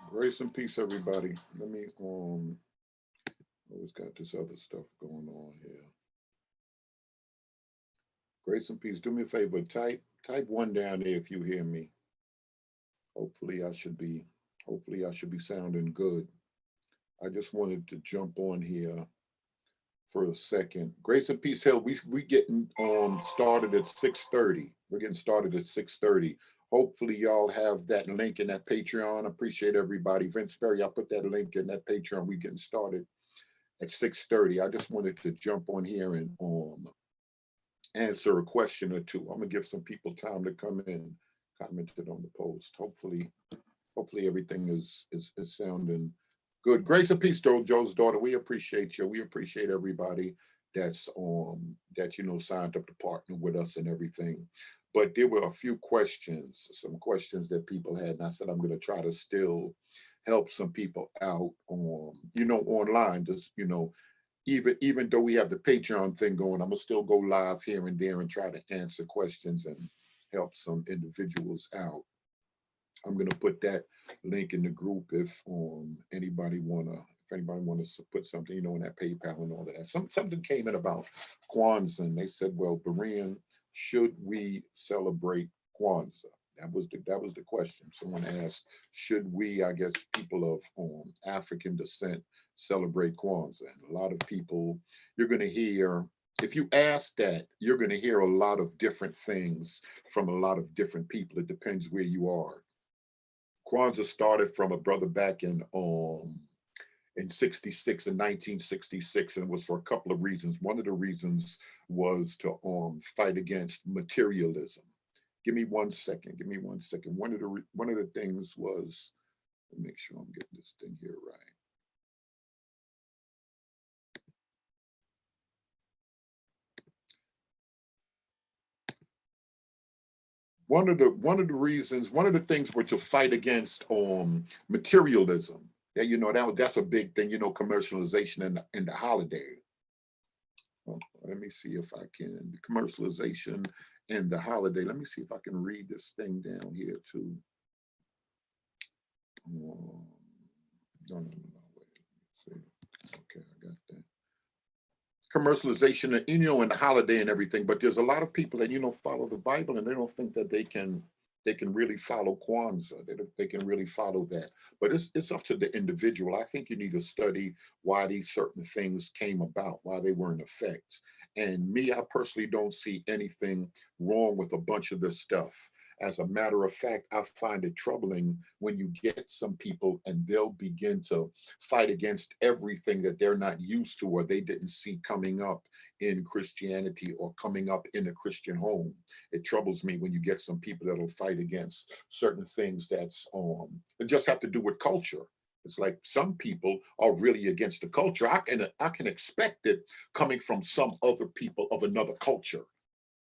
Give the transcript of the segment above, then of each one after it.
Grace and peace, everybody. Let me always got this other stuff going on here. Grace and peace. Do me a favor. Type one down there if you hear me. Hopefully I should be hopefully I should be sounding good. I just wanted to jump on here for a second. Grace and peace, Hill. We getting started at 6:30. We're getting started at 6:30. Hopefully y'all have that link in that Patreon. Appreciate everybody. Vince Perry, I put that link in that Patreon. We getting started at 6:30. I just wanted to jump on here and answer a question or two. I'm gonna give some people time to come in, commented on the post. Hopefully everything is sounding good. Grace and peace, Joe's daughter. We appreciate you. We appreciate everybody that's that signed up to partner with us and everything. But there were a few questions, some questions that people had, and I said I'm going to try to still help some people out on online. Just even though we have the Patreon thing going, I'm gonna still go live here and there and try to answer questions and help some individuals out. I'm gonna put that link in the group if anybody wanna put something, in that PayPal and all of that. Something came in about Kwanzaa, and they said, well, Berean, should we celebrate Kwanzaa? That was the question. Someone asked, should we, I guess, people of African descent celebrate Kwanzaa? And a lot of people, you're going to hear, if you ask that, you're going to hear a lot of different things from a lot of different people. It depends where you are. Kwanzaa started from a brother back in 66, in 1966, and it was for a couple of reasons. One of the reasons was to fight against materialism. Give me 1 second. Give me 1 second. One of the things was, let me make sure I'm getting this thing here right. One of the things were to fight against materialism. Yeah, that's a big thing. Commercialization in the holiday. Well, let me see if I can commercialization and the holiday. Let me see if I can read this thing down here too. No, no, no. Wait, see. Okay, I got that. Commercialization, and the holiday and everything. But there's a lot of people that follow the Bible, and they don't think that they can really follow Kwanzaa. They can really follow that. But it's up to the individual. I think you need to study why these certain things came about, why they were in effect. And me, I personally don't see anything wrong with a bunch of this stuff. As a matter of fact, I find it troubling when you get some people and they'll begin to fight against everything that they're not used to or they didn't see coming up in Christianity or coming up in a Christian home. It troubles me when you get some people that'll fight against certain things that just have to do with culture. It's like some people are really against the culture. I can expect it coming from some other people of another culture.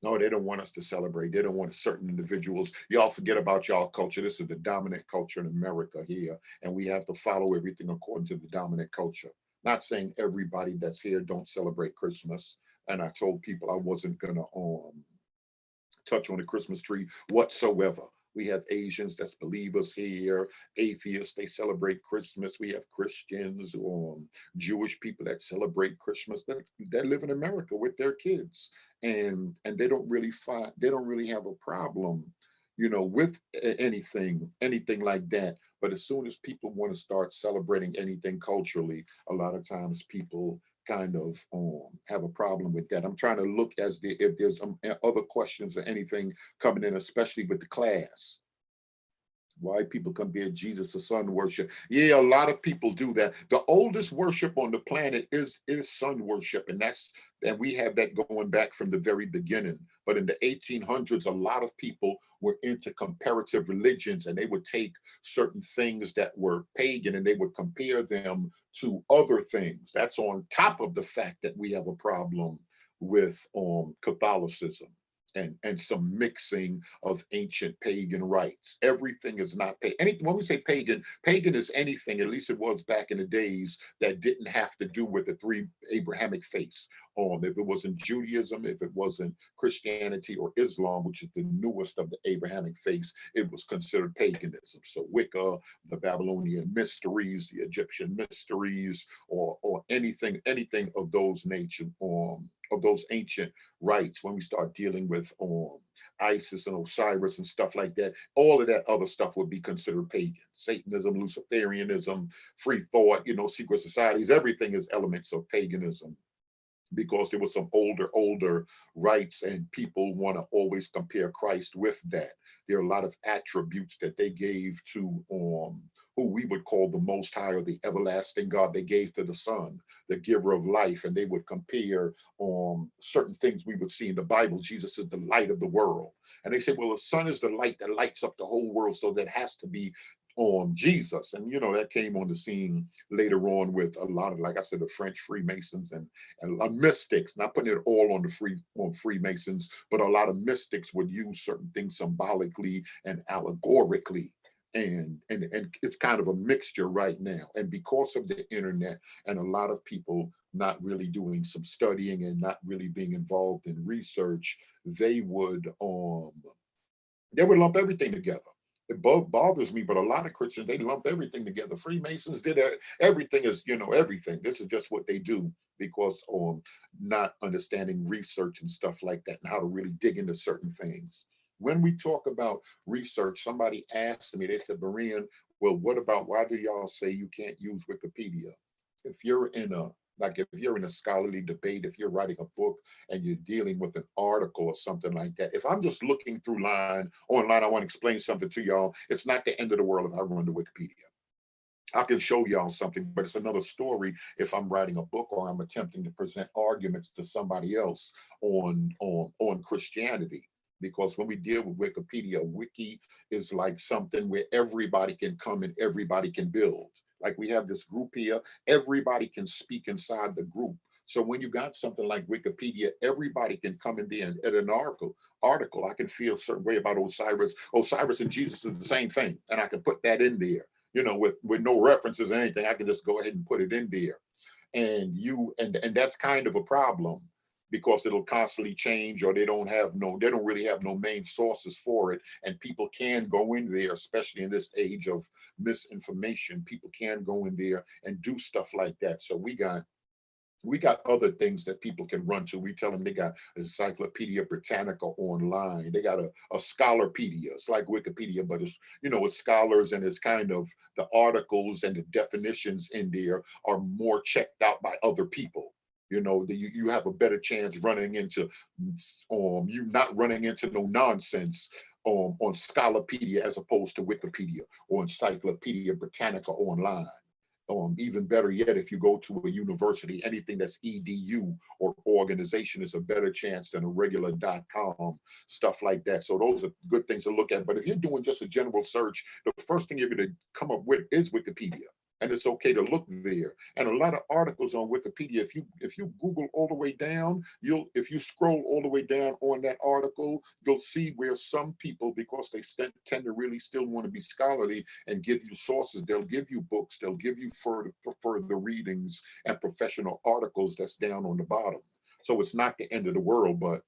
No, they don't want us to celebrate. They don't want certain individuals. Y'all forget about y'all culture. This is the dominant culture in America here, and we have to follow everything according to the dominant culture. Not saying everybody that's here don't celebrate Christmas. And I told people I wasn't gonna touch on the Christmas tree whatsoever. We have Asians that's believers here, atheists, they celebrate Christmas. We have Christians, Jewish people that celebrate Christmas that live in America with their kids. And they don't really have a problem, with anything like that. But as soon as people want to start celebrating anything culturally, a lot of times people kind of have a problem with that. I'm trying to look if there's other questions or anything coming in, especially with the class. Why people compare Jesus to sun worship? Yeah, a lot of people do that. The oldest worship on the planet is sun worship, and we have that going back from the very beginning. But in the 1800s, a lot of people were into comparative religions, and they would take certain things that were pagan and they would compare them to other things. That's on top of the fact that we have a problem with Catholicism. and some mixing of ancient pagan rites. Everything is not pagan. When we say pagan, pagan is anything, at least it was back in the days, that didn't have to do with the three Abrahamic faiths. If it wasn't Judaism, if it wasn't Christianity or Islam, which is the newest of the Abrahamic faiths, it was considered paganism. So Wicca, the Babylonian mysteries, the Egyptian mysteries, or anything of those nature, of those ancient rights. When we start dealing with Isis and Osiris and stuff like that, all of that other stuff would be considered pagan. Satanism, Luciferianism, free thought, secret societies, everything is elements of paganism, because there was some older rights, and people want to always compare Christ with that. There are a lot of attributes that they gave to who we would call the Most High, or the everlasting God. They gave to the Son, the giver of life, and they would compare certain things we would see in the Bible. Jesus is the light of the world, and they say, well, the Son is the light that lights up the whole world, so that has to be Jesus. And that came on the scene later on with a lot of, like I said, the French Freemasons and mystics. Not putting it all on the Freemasons, but a lot of mystics would use certain things symbolically and allegorically. And it's kind of a mixture right now. And because of the internet and a lot of people not really doing some studying and not really being involved in research, they would lump everything together. It both bothers me, but a lot of Christians, they lump everything together. Freemasons did everything is, everything. This is just what they do, because not understanding research and stuff like that, and how to really dig into certain things. When we talk about research, somebody asked me, they said, Berean, well, what about, why do y'all say you can't use Wikipedia? If you're in a if you're in a scholarly debate, if you're writing a book and you're dealing with an article or something like that, if I'm just looking through online, I want to explain something to y'all, it's not the end of the world if I run to Wikipedia. I can show y'all something, but it's another story if I'm writing a book or I'm attempting to present arguments to somebody else on Christianity. Because when we deal with Wikipedia, wiki is like something where everybody can come and everybody can build. Like we have this group here, everybody can speak inside the group. So when you got something like Wikipedia, everybody can come in there and edit an article. I can feel a certain way about Osiris. Osiris and Jesus is the same thing, and I can put that in there. With no references or anything, I can just go ahead and put it in there. And that's kind of a problem, because it'll constantly change, or they don't really have no main sources for it. And people can go in there, especially in this age of misinformation, people can go in there and do stuff like that. So we got other things that people can run to. We tell them they got Encyclopedia Britannica online. They got a Scholarpedia. It's like Wikipedia, but it's scholars, and it's kind of the articles and the definitions in there are more checked out by other people. You have a better chance running into you not running into no nonsense on Scholarpedia as opposed to Wikipedia or Encyclopedia Britannica online. Even better yet, if you go to a university, anything that's edu or organization is a better chance than a regular .com, stuff like that. So those are good things to look at. But if you're doing just a general search, the first thing you're going to come up with is Wikipedia. And it's okay to look there. And a lot of articles on Wikipedia, if you Google all the way down, if you scroll all the way down on that article, you'll see where some people, because they tend to really still want to be scholarly and give you sources, they'll give you books, they'll give you further readings and professional articles that's down on the bottom. So it's not the end of the world, but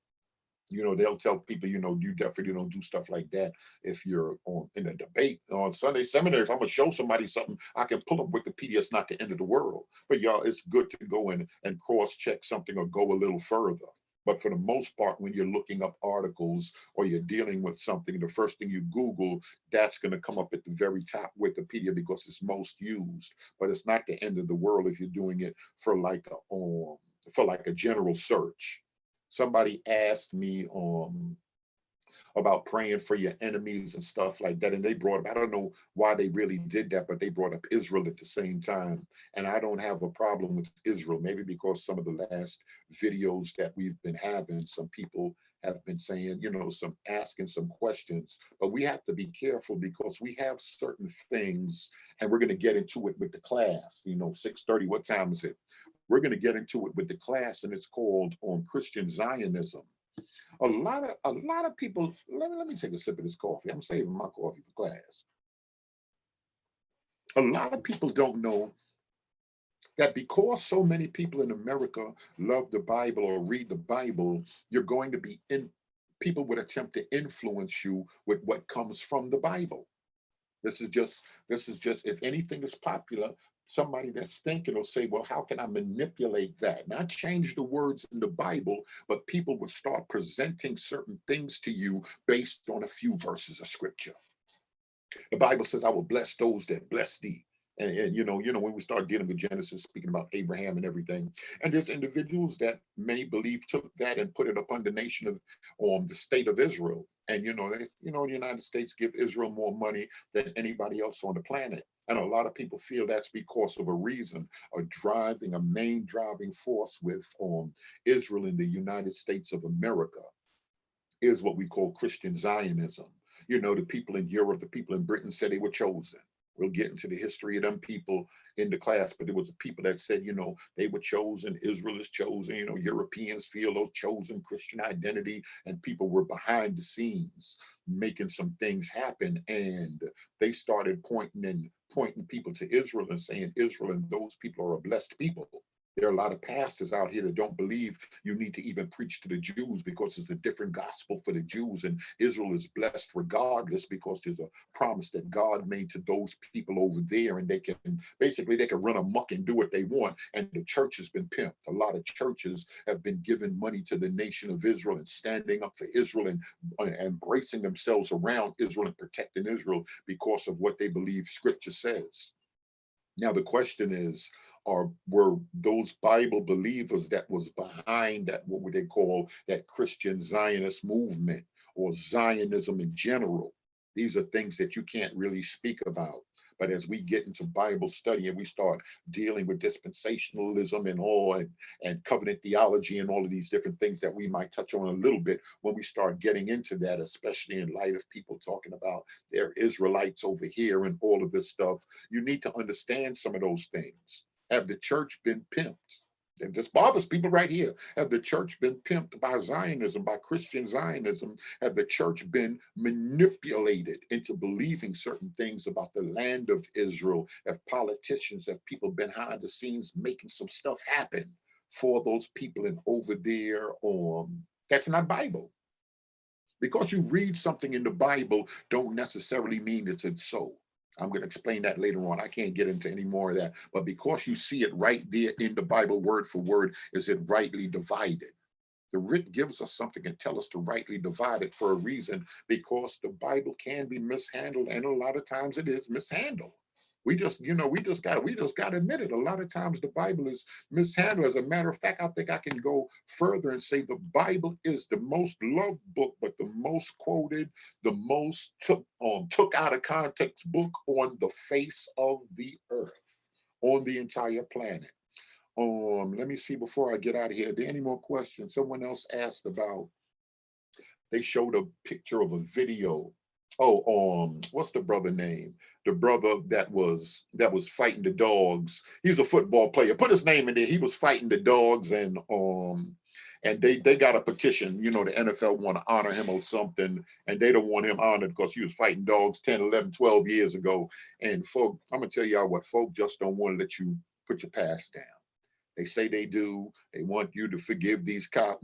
they'll tell people, you definitely don't do stuff like that. If you're in a debate on Sunday seminary, if I'm gonna show somebody something, I can pull up Wikipedia. It's not the end of the world. But y'all, it's good to go in and cross-check something or go a little further. But for the most part, when you're looking up articles or you're dealing with something, the first thing you Google, that's going to come up at the very top, Wikipedia, because it's most used. But it's not the end of the world if you're doing it for like a general search. Somebody asked me about praying for your enemies and stuff like that, and they brought up, I don't know why they really did that, but they brought up Israel at the same time. And I don't have a problem with Israel, maybe because some of the last videos that we've been having, some people have been saying, some asking some questions. But we have to be careful, because we have certain things, and we're going to get into it with the class. 6:30, what time is it? We're going to get into it with the class, and it's called Christian Zionism. A lot of people, let me take a sip of this coffee. I'm saving my coffee for class. A lot of people don't know that because so many people in America love the Bible or read the Bible, you're going to be in people would attempt to influence you with what comes from the Bible. This is just if anything is popular, somebody that's thinking will say, well, how can I manipulate that? Not change the words in the Bible, but people will start presenting certain things to you based on a few verses of scripture. The Bible says, I will bless those that bless thee. And when we start dealing with Genesis, speaking about Abraham and everything, and there's individuals that many believe took that and put it upon the nation of the state of Israel. And the United States give Israel more money than anybody else on the planet. And a lot of people feel that's because of a reason, a main driving force with Israel in the United States of America is what we call Christian Zionism. The people in Europe, the people in Britain said they were chosen. We'll get into the history of them people in the class, but there was a people that said, they were chosen, Israel is chosen, Europeans feel those chosen Christian identity, and people were behind the scenes making some things happen. And they started pointing people to Israel and saying Israel and those people are a blessed people. There are a lot of pastors out here that don't believe you need to even preach to the Jews because it's a different gospel for the Jews, and Israel is blessed regardless because there's a promise that God made to those people over there, and they can run amok and do what they want. And the church has been pimped. A lot of churches have been giving money to the nation of Israel and standing up for Israel and embracing themselves around Israel and protecting Israel because of what they believe Scripture says. Now the question is, were those Bible believers that was behind that, what would they call that Christian Zionist movement or Zionism in general? These are things that you can't really speak about. But as we get into Bible study and we start dealing with dispensationalism and covenant theology and all of these different things that we might touch on a little bit, when we start getting into that, especially in light of people talking about they're Israelites over here and all of this stuff, you need to understand some of those things. Have the church been pimped? And this bothers people right here. Have the church been pimped by Zionism, by Christian Zionism? Have the church been manipulated into believing certain things about the land of Israel? Have politicians, have people been behind the scenes making some stuff happen for those people and over there? That's not Bible. Because you read something in the Bible don't necessarily mean it's so. I'm going to explain that later on. I can't get into any more of that. But because you see it right there in the Bible, word for word, is it rightly divided? The writ gives us something and tell us to rightly divide it for a reason, because the Bible can be mishandled, and a lot of times it is mishandled. We just got to admit it. A lot of times the Bible is mishandled. As a matter of fact, I think I can go further and say the Bible is the most loved book, but the most quoted, the most took out of context book on the face of the earth, on the entire planet. Let me see before I get out of here. Are there any more questions? Someone else asked about, they showed a picture of a video. Oh, what's the brother name? The brother that was fighting the dogs. He's a football player. Put his name in there. He was fighting the dogs, and they got a petition. The NFL want to honor him or something, and they don't want him honored because he was fighting dogs 10, 11, 12 years ago. And folk, I'm gonna tell y'all what, folk just don't want to let you put your past down. They say they do. They want you to forgive these cops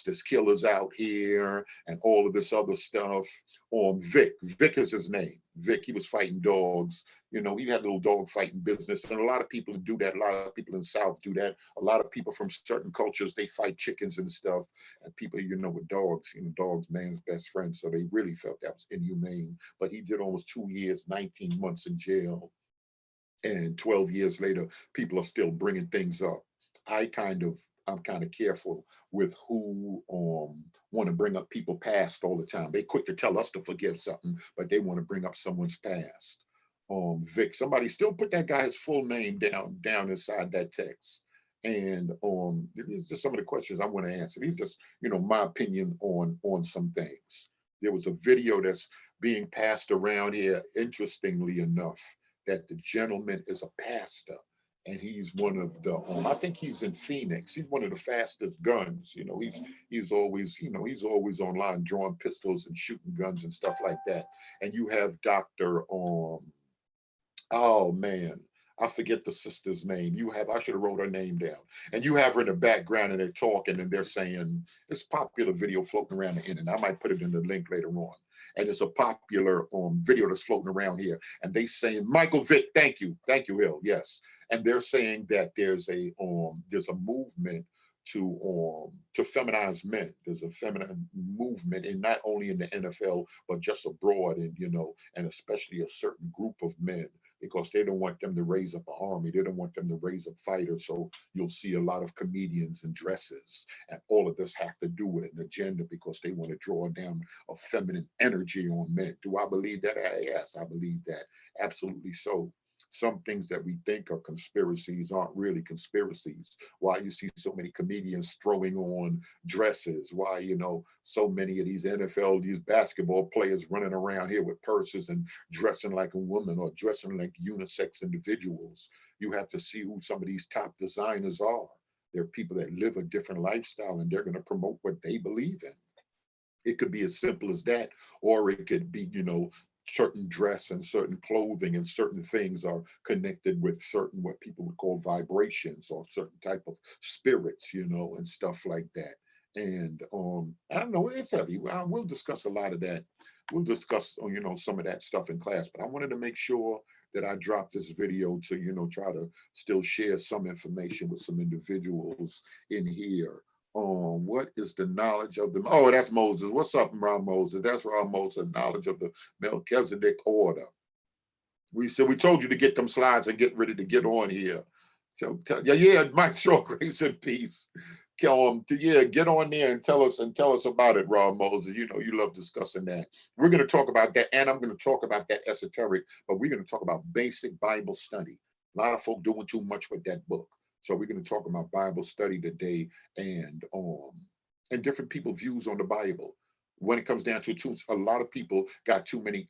that's killers out here and all of this other stuff. Vic is his name. Vic, he was fighting dogs. He had a little dog fighting business, and a lot of people do that. A lot of people in the South do that. A lot of people from certain cultures, they fight chickens and stuff. And people, with dogs, dogs man's best friend. So they really felt that was inhumane. But he did almost 2 years, 19 months in jail. And 12 years later, people are still bringing things up. I'm kind of careful with who want to bring up people past all the time. They quick to tell us to forgive something, but they want to bring up someone's past. Vic, somebody still put that guy's full name down inside that text. And these are just some of the questions I want to answer. These are just my opinion on some things. There was a video that's being passed around here, interestingly enough, that the gentleman is a pastor, and he's one of the I think he's in Phoenix. He's one of the fastest guns. He's always he's always online drawing pistols and shooting guns and stuff like that. And you have Doctor oh man, I forget the sister's name. I should have wrote her name down. And you have her in the background and they're talking and they're saying it's a popular video floating around the internet. I might put it in the link later on. And it's a popular video that's floating around here. And they saying, Michael Vick, thank you. Thank you, Hill. Yes. And they're saying that there's a movement to feminize men. There's a feminine movement, and not only in the NFL, but just abroad, and and especially a certain group of men, because they don't want them to raise up an army. They don't want them to raise up fighters. So you'll see a lot of comedians in dresses, and all of this have to do with an agenda because they want to draw down a feminine energy on men. Do I believe that? Yes, I believe that. Absolutely so. Some things that we think are conspiracies aren't really conspiracies. Why you see so many comedians throwing on dresses? Why, so many of these NFL, these basketball players running around here with purses and dressing like a woman or dressing like unisex individuals. You have to see who some of these top designers are. They're people that live a different lifestyle and they're going to promote what they believe in. It could be as simple as that, or it could be, certain dress and certain clothing and certain things are connected with certain what people would call vibrations or certain type of spirits, and stuff like that. And I don't know, it's heavy. We'll discuss a lot of that. We'll discuss some of that stuff in class, but I wanted to make sure that I dropped this video to try to still share some information with some individuals in here. What is the knowledge of the? Oh, that's Moses. What's up, Ron Moses? That's Ron Moses. Knowledge of the Melchizedek order. We told you to get them slides and get ready to get on here. So yeah, Mike Shaw, grace and peace. Get on there and tell us about it, Ron Moses. You love discussing that. We're going to talk about that, and I'm going to talk about that esoteric, but we're going to talk about basic Bible study. A lot of folk doing too much with that book. So we're going to talk about Bible study today and different people's views on the Bible. When it comes down to truth, a lot of people got too many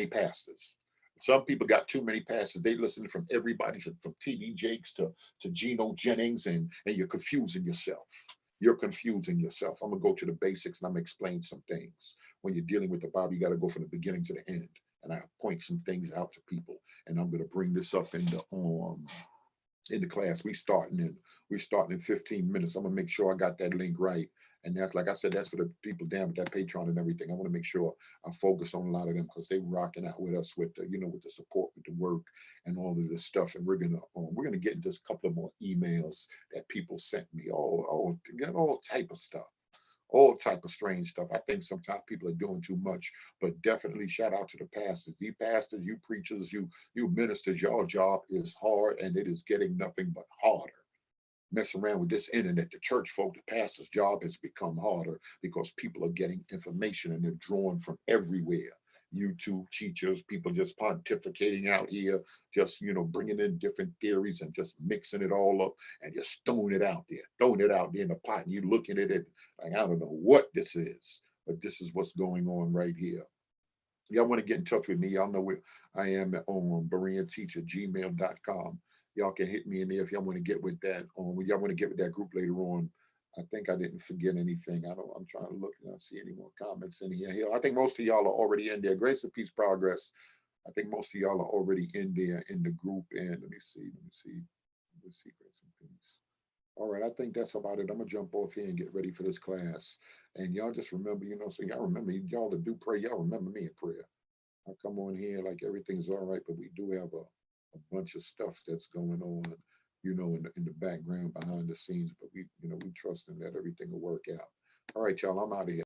pastors. Some people got too many pastors. They listen from everybody, from T.D. Jakes to Geno Jennings, and you're confusing yourself. You're confusing yourself. I'm gonna go to the basics and I'm gonna explain some things. When you're dealing with the Bible, you got to go from the beginning to the end. And I point some things out to people. And I'm gonna bring this up in the class. We starting in 15 minutes. I'm gonna make sure I got that link right. And that's, like I said, that's for the people down with that Patreon and everything. I want to make sure I focus on a lot of them because they rocking out with us with the, with the support, with the work and all of this stuff. And we're gonna get into a couple of more emails that people sent me. Got all type of stuff. All type of strange stuff. I think sometimes people are doing too much, but definitely shout out to the pastors. You pastors, you preachers, you ministers, your job is hard and it is getting nothing but harder. Mess around with this internet, the church folk, the pastor's job has become harder because people are getting information and they're drawn from everywhere. YouTube teachers, people just pontificating out here, just bringing in different theories and just mixing it all up and just throwing it out there in the pot. And you looking at it like, I don't know what this is, but this is what's going on right here. Y'all want to get in touch with me, y'all know where I am on BereanTeacher@gmail.com. Y'all can hit me in there if y'all want to get with that. When y'all want to get with that group later on. I think I didn't forget anything. I'm trying to look and I don't see any more comments in here. I think most of y'all are already in there. Grace and peace, progress. I think most of y'all are already in there in the group. And let me see. Grace and peace. All right, I think that's about it. I'm gonna jump off here and get ready for this class. And y'all just remember, so y'all remember, y'all that do pray, y'all remember me in prayer. I come on here like everything's all right, but we do have a bunch of stuff that's going on, in the background behind the scenes. But we trust in that everything will work out. All right, y'all, I'm out of here.